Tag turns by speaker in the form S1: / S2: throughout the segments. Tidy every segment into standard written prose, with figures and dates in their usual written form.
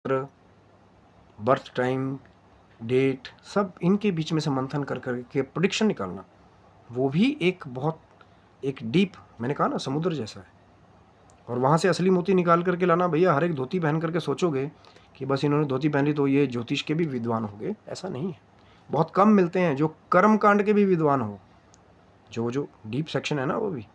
S1: Birth time, date, सब इनके बीच में से मंथन कर के प्रेडिक्शन निकालना, वो भी एक डीप, मैंने कहा ना, समुद्र जैसा है। और वहाँ से असली मोती निकाल करके लाना, भैया हर एक धोती पहन करके सोचोगे कि बस इन्होंने धोती पहन ली तो ये ज्योतिष के भी विद्वान हो गए, ऐसा नहीं है। बहुत कम मिलते हैं जो कर्म कांड के भी विद्वान हो, जो डीप सेक्शन है ना वो भी,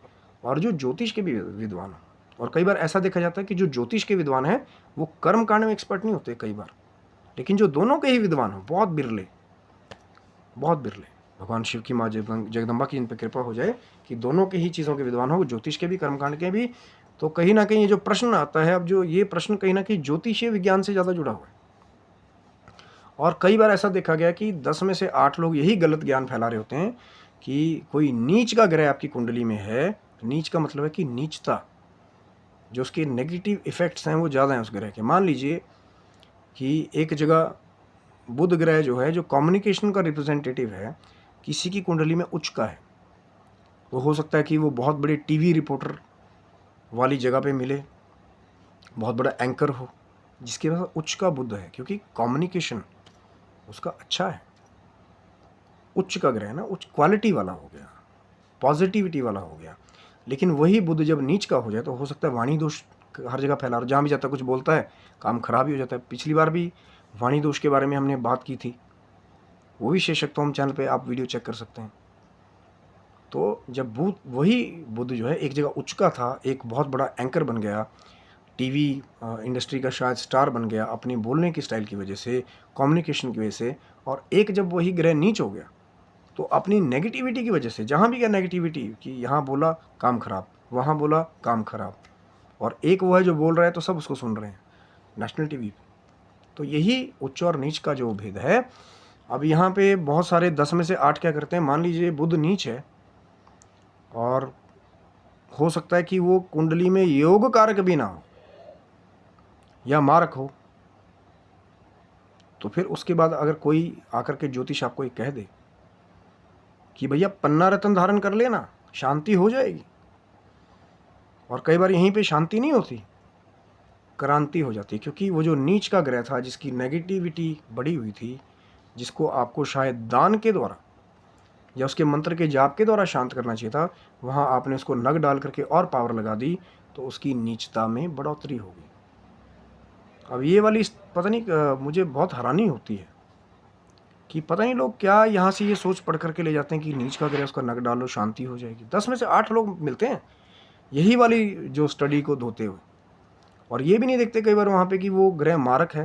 S1: और जो ज्योतिष के भी विद्वान हो। और कई बार ऐसा देखा जाता है कि जो ज्योतिष के विद्वान हैं वो कर्म कांड में एक्सपर्ट नहीं होते कई बार, लेकिन जो दोनों के ही विद्वान हो, बहुत बिरले, बहुत बिरले। भगवान शिव की माँ जगदम्बा की इन पर कृपा हो जाए कि दोनों के ही चीज़ों के विद्वान हो, ज्योतिष के भी कर्मकांड के भी। तो कहीं ना कहीं ये जो प्रश्न आता है, अब जो ये प्रश्न कहीं ना कहीं ज्योतिषीय विज्ञान से ज़्यादा जुड़ा हुआ है। और कई बार ऐसा देखा गया कि 10 में से 8 लोग यही गलत ज्ञान फैला रहे होते हैं कि कोई नीच का ग्रह आपकी कुंडली में है। नीच का मतलब है कि नीचता, जो उसके नेगेटिव इफेक्ट्स हैं वो ज़्यादा हैं उस ग्रह के। मान लीजिए कि एक जगह बुध ग्रह जो है, जो कम्युनिकेशन का रिप्रेजेंटेटिव है, किसी की कुंडली में उच्च का है, तो हो सकता है कि वो बहुत बड़े टीवी रिपोर्टर वाली जगह पे मिले, बहुत बड़ा एंकर हो, जिसके पास उच्च का बुध है, क्योंकि कम्युनिकेशन उसका अच्छा है। उच्च का ग्रह ना, उच्च क्वालिटी वाला हो गया, पॉजिटिविटी वाला हो गया। लेकिन वही बुध जब नीच का हो जाए तो हो सकता है वाणी दोष हर जगह फैला, और जहाँ भी जाता है कुछ बोलता है, काम खराब ही हो जाता है। पिछली बार भी वाणी दोष के बारे में हमने बात की थी, वो भी शेषक्तोम चैनल पे आप वीडियो चेक कर सकते हैं। तो जब वही बुध जो है एक जगह उच्च का था, एक बहुत बड़ा एंकर बन गया, टीवी इंडस्ट्री का शायद स्टार बन गया अपनी बोलने की स्टाइल की वजह से, कम्युनिकेशन की वजह से, और एक जब वही ग्रह नीच हो गया तो अपनी नेगेटिविटी की वजह से, जहाँ भी गया नेगेटिविटी, कि यहाँ बोला काम खराब, वहाँ बोला काम खराब, और एक वो है जो बोल रहा है तो सब उसको सुन रहे हैं नेशनल टीवी पे। तो यही उच्च और नीच का जो भेद है। अब यहाँ पे बहुत सारे 10 में से 8 क्या करते हैं, मान लीजिए बुध नीच है और हो सकता है कि वो कुंडली में योग कारक भी ना हो या मारक हो, तो फिर उसके बाद अगर कोई आकर के ज्योतिष आपको ये कह दे कि भैया पन्ना रत्न धारण कर लेना, शांति हो जाएगी, और कई बार यहीं पे शांति नहीं होती, क्रांति हो जाती है। क्योंकि वो जो नीच का ग्रह था, जिसकी नेगेटिविटी बढ़ी हुई थी, जिसको आपको शायद दान के द्वारा या उसके मंत्र के जाप के द्वारा शांत करना चाहिए था, वहाँ आपने उसको नग डाल करके और पावर लगा दी, तो उसकी नीचता में बढ़ोतरी हो गई। अब ये वाली पता नहीं, मुझे बहुत हैरानी होती है कि पता नहीं लोग क्या यहाँ से ये सोच पढ़ करके ले जाते हैं कि नीच का ग्रह, उसका नग डालो शांति हो जाएगी। 10 में से 8 लोग मिलते हैं यही वाली जो स्टडी को धोते हुए, और ये भी नहीं देखते कई बार वहाँ पे कि वो ग्रह मारक है,